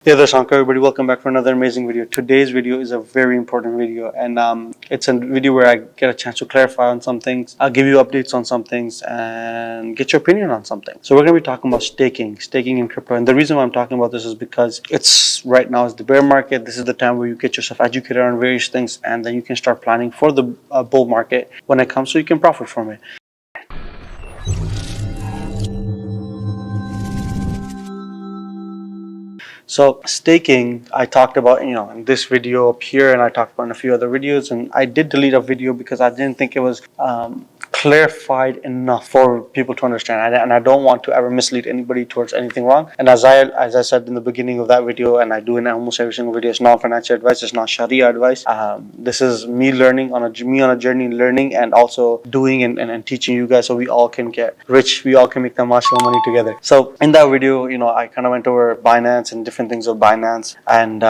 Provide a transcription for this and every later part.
Hey there, everybody. Welcome back for another amazing video. Today's video is a very important video, and it's a video where I get a chance to clarify on some things. I'll give you updates on some things and get your opinion on something. So we're going to be talking about staking in crypto. And the reason why I'm talking about this is because it's right now is the bear market. This is the time where you get yourself educated on various things, and then you can start planning for the bull market when it comes, so you can profit from it. So staking, I talked about, in this video up here, and I talked about in a few other videos, and I did delete a video because I didn't think it was clarified enough for people to understand, and I don't want to ever mislead anybody towards anything wrong. And as I said in the beginning of that video, and I do in almost every single video, it's not financial advice, it's not Sharia advice. This is me learning on a journey, learning and also doing and teaching you guys, so we all can get rich, we all can make the Mashallahmoney together. So in that video, I kind of went over Binance and different things of Binance, and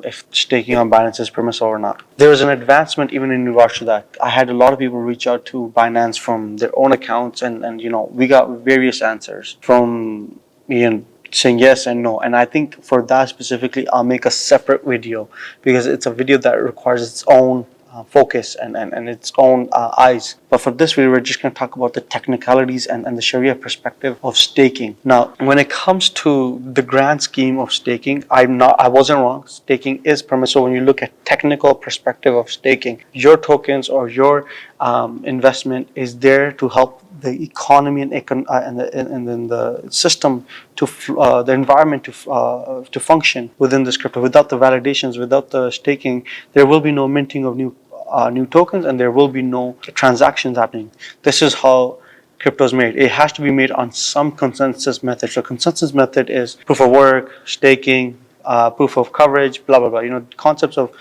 if staking on Binance is permissible or not. There was an advancement even in regards to that. I had a lot of people reach out to Binance from their own accounts, and we got various answers from saying yes and no. And I think for that specifically, I'll make a separate video because it's a video that requires its own focus and its own eyes. But for this video, we're just going to talk about the technicalities and the Sharia perspective of staking. Now, when it comes to the grand scheme of staking, I wasn't wrong. Staking is permissible when you look at technical perspective of staking. Your tokens or your investment is there to help the economy and the system to the environment to function within this crypto. Without the validations, without the staking, there will be no minting of new tokens, and there will be no transactions happening. This is how crypto is made. It has to be made on some consensus method. So consensus method is proof of work, staking, proof of coverage, blah blah blah. Concepts of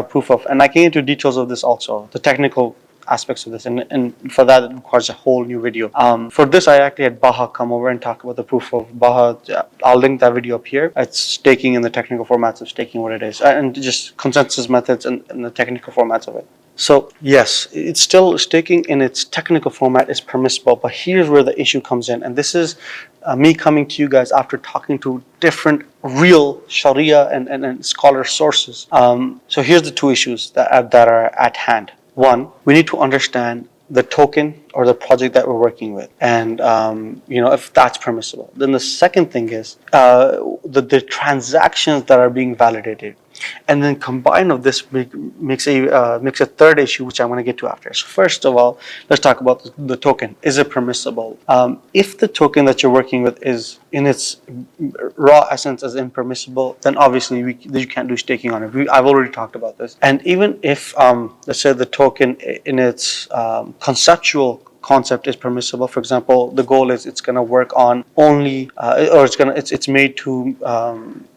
proof of, and I can get into details of this also, the technical aspects of this, and for that it requires a whole new video. For this, I actually had Baha come over and talk about the proof of Baha. I'll link that video up here. It's staking in the technical formats of staking, what it is, and just consensus methods and the technical formats of it. So yes, it's still staking in its technical format is permissible, but here's where the issue comes in, and this is me coming to you guys after talking to different real Sharia and scholar sources. So here's the two issues that are at hand. One, we need to understand the token or the project that we're working with, and if that's permissible. Then the second thing is the transactions that are being validated, and then combined of this makes a third issue, which I'm going to get to after. So first of all, let's talk about the token. Is it permissible? If the token that you're working with is in its raw essence as impermissible, then obviously you can't do staking on it. I've already talked about this. And even if let's say the token in its conceptual concept is permissible. For example, the goal is it's going to work on only, or it's made to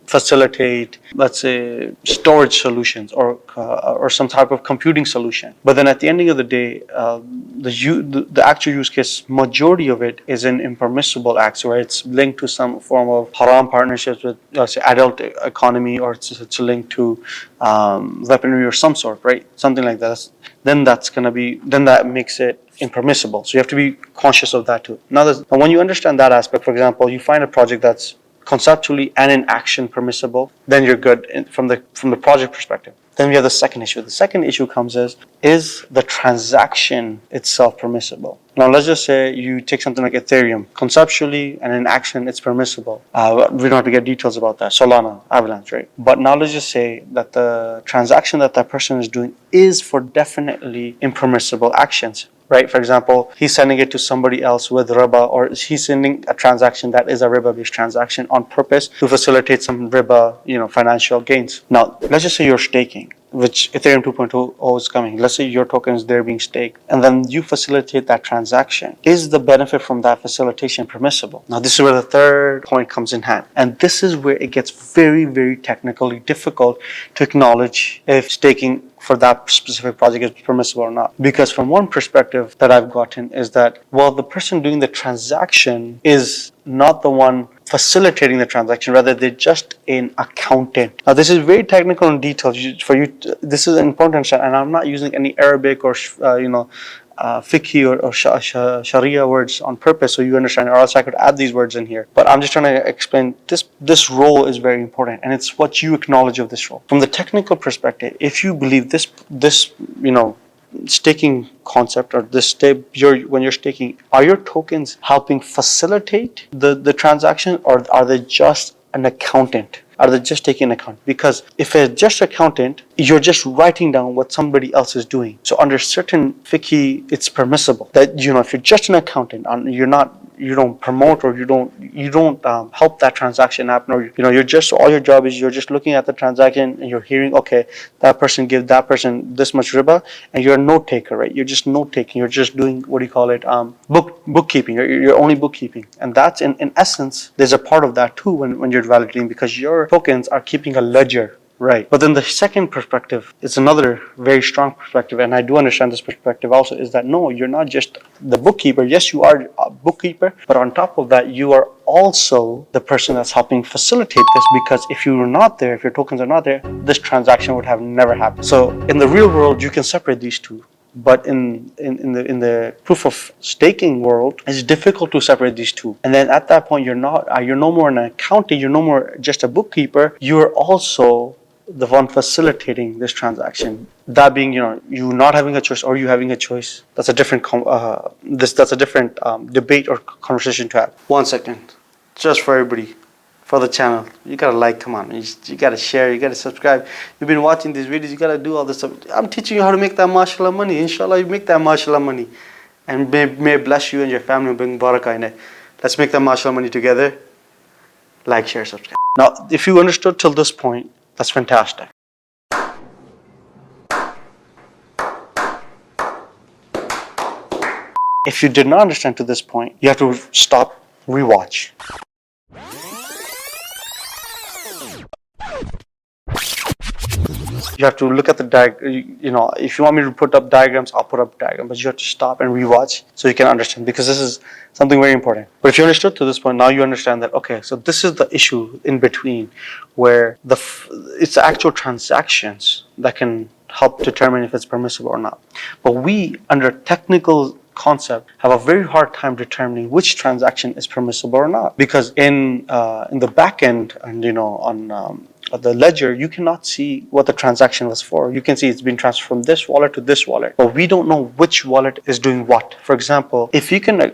facilitate, let's say, storage solutions or some type of computing solution. But then at the ending of the day, the actual use case, majority of it is an impermissible acts, where it's linked to some form of haram partnerships with, let's say, adult economy, or it's linked to weaponry or some sort, right? Something like that. Then that makes it impermissible. So you have to be conscious of that too. Now when you understand that aspect, for example, you find a project that's conceptually and in action permissible, then you're good from the project perspective. Then we have the second issue. The second issue comes is the transaction itself permissible? Now let's just say you take something like Ethereum. Conceptually and in action, it's permissible. We don't have to get details about that. Solana, Avalanche, right? But now let's just say that the transaction that person is doing is for definitely impermissible actions. Right? For example, he's sending it to somebody else with riba, or he's sending a transaction that is a riba-based transaction on purpose to facilitate some riba, financial gains. Now, let's just say you're staking, which Ethereum 2.0 is coming. Let's say your token is there being staked, and then you facilitate that transaction. Is the benefit from that facilitation permissible? Now, this is where the third point comes in hand. And this is where it gets very, very technically difficult to acknowledge if staking for that specific project is permissible or not. Because from one perspective that I've gotten is that, well, the person doing the transaction is not the one facilitating the transaction, rather they're just an accountant. Now this is very technical and detailed for you. This is important, and I'm not using any Arabic or fiqhi or Shariah words on purpose so you understand, or else I could add these words in here. But I'm just trying to explain this role is very important, and it's what you acknowledge of this role. From the technical perspective, if you believe this staking concept or this step, when you're staking, are your tokens helping facilitate the transaction, or are they just an accountant? Are they just taking an account? Because if it's just accountant, you're just writing down what somebody else is doing. So under certain fiqh, it's permissible that if you're just an accountant and you don't promote or you don't help that transaction happen, or you're just, all your job is you're just looking at the transaction and you're hearing, okay, that person give that person this much riba, and you're a note taker, right? You're just note taking. You're just doing, what do you call it? Bookkeeping. You're only bookkeeping, and that's in essence, there's a part of that too when you're validating, because your tokens are keeping a ledger. Right. But then the second perspective is another very strong perspective, and I do understand this perspective also, is that no, you're not just the bookkeeper. Yes, you are a bookkeeper, but on top of that, you are also the person that's helping facilitate this, because if you were not there, if your tokens are not there, this transaction would have never happened. So in the real world, you can separate these two. But in the proof of staking world, it's difficult to separate these two. And then at that point, you're no more an accountant, you're no more just a bookkeeper. You're also the one facilitating this transaction. That being, you not having a choice or you having a choice. That's a different debate or conversation to have. 1 second, just for everybody. For the channel, you gotta like, come on, you gotta share, you gotta subscribe. You've been watching these videos, you gotta do all this stuff. I'm teaching you how to make that mashallah money. Inshallah, you make that mashallah money, and may bless you and your family and bring barakah in it. Let's make that mashallah money together. Like, share, subscribe. Now, if you understood till this point, that's fantastic. If you did not understand to this point, you have to stop, rewatch. You have to look at the if you want me to put up diagrams, I'll put up diagrams, but you have to stop and rewatch so you can understand, because this is something very important. But if you understood to this point, now you understand that, okay, so this is the issue in between, where it's the actual transactions that can help determine if it's permissible or not. But we, under technical concept, have a very hard time determining which transaction is permissible or not, because in the back end and on the ledger, you cannot see what the transaction was for. You can see it's been transferred from this wallet to this wallet, but we don't know which wallet is doing what. For example, if you can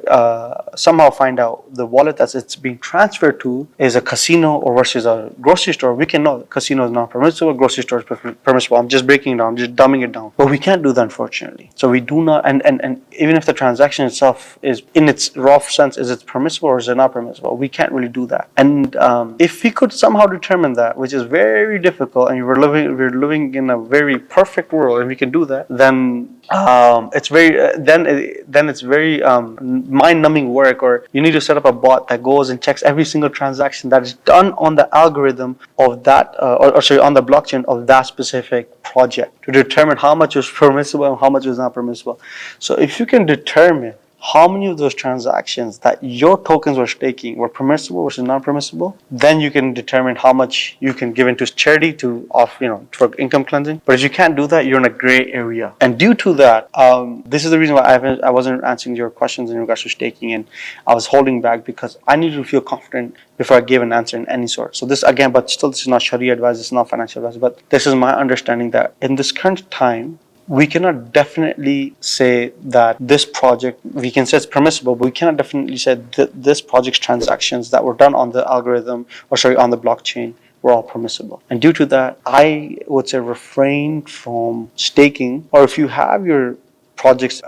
somehow find out the wallet that it's being transferred to is a casino or versus a grocery store, we can know casino is not permissible, grocery store is permissible. I'm just breaking it down, I'm just dumbing it down. But we can't do that, unfortunately. So we do not, and even if the transaction itself is, in its raw sense, is it permissible or is it not permissible, we can't really do that. And if we could somehow determine that, which is very difficult, and we're living in a very perfect world, and we can do that, then it's very mind-numbing work. Or you need to set up a bot that goes and checks every single transaction that is done on the algorithm of that, on the blockchain of that specific project, to determine how much is permissible and how much is not permissible. So if you can determine how many of those transactions that your tokens were staking were permissible versus non-permissible, then you can determine how much you can give into charity for income cleansing. But if you can't do that, you're in a gray area. And due to that, this is the reason why I wasn't answering your questions in regards to staking, and I was holding back because I needed to feel confident before I gave an answer in any sort. So this again, but still, this is not Sharia advice, this is not financial advice, but this is my understanding that in this current time, we cannot definitely say that this project, we can say it's permissible, but we cannot definitely say that this project's transactions that were done on the algorithm, on the blockchain, were all permissible. And due to that, I would say refrain from staking, or if you have your projects,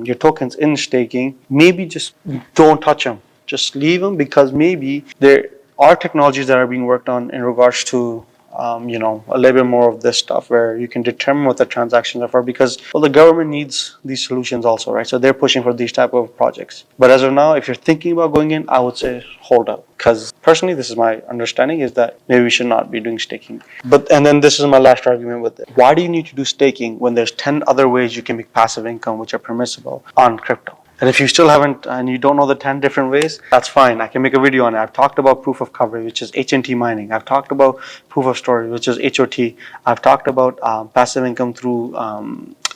your tokens in staking, maybe just don't touch them. Just leave them, because maybe there are technologies that are being worked on in regards to a little bit more of this stuff where you can determine what the transactions are for, because the government needs these solutions also, right? So they're pushing for these type of projects. But as of now, if you're thinking about going in, I would say hold up, because personally, this is my understanding, is that maybe we should not be doing staking. And then this is my last argument with it. Why do you need to do staking when there's 10 other ways you can make passive income which are permissible on crypto? And if you still haven't, and you don't know the 10 different ways, that's fine. I can make a video on it. I've talked about proof of coverage, which is HNT mining. I've talked about proof of storage, which is HOT. I've talked about passive income through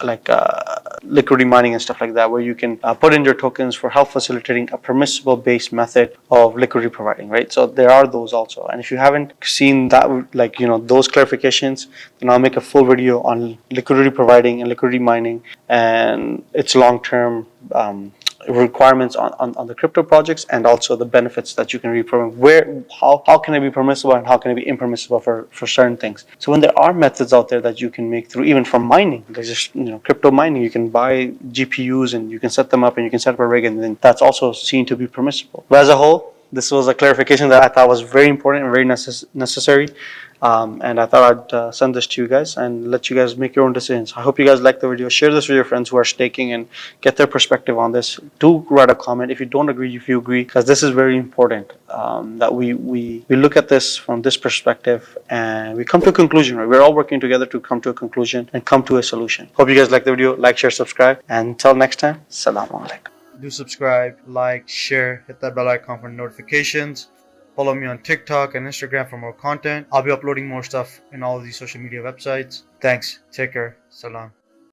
liquidity mining and stuff like that, where you can put in your tokens for help facilitating a permissible based method of liquidity providing, right? So there are those also. And if you haven't seen that, those clarifications, then I'll make a full video on liquidity providing and liquidity mining and its long-term requirements on the crypto projects, and also the benefits that you can reap from how can it be permissible and how can it be impermissible for certain things. So when there are methods out there that you can make through, even from mining, there's just crypto mining, you can buy GPUs and you can set them up and you can set up a rig, and then that's also seen to be permissible. But as a whole, this was a clarification that I thought was very important and very necessary. And I thought I'd send this to you guys and let you guys make your own decisions. I hope you guys like the video. Share this with your friends who are staking and get their perspective on this. Do write a comment if you don't agree, if you agree, because this is very important, that we look at this from this perspective and we come to a conclusion, right? We're all working together to come to a conclusion and come to a solution. Hope you guys like the video. Like, share, subscribe. And until next time, Assalamu alaikum. Do subscribe, like, share, hit that bell icon for notifications. Follow me on TikTok and Instagram for more content. I'll be uploading more stuff in all of these social media websites. Thanks. Take care. Salam.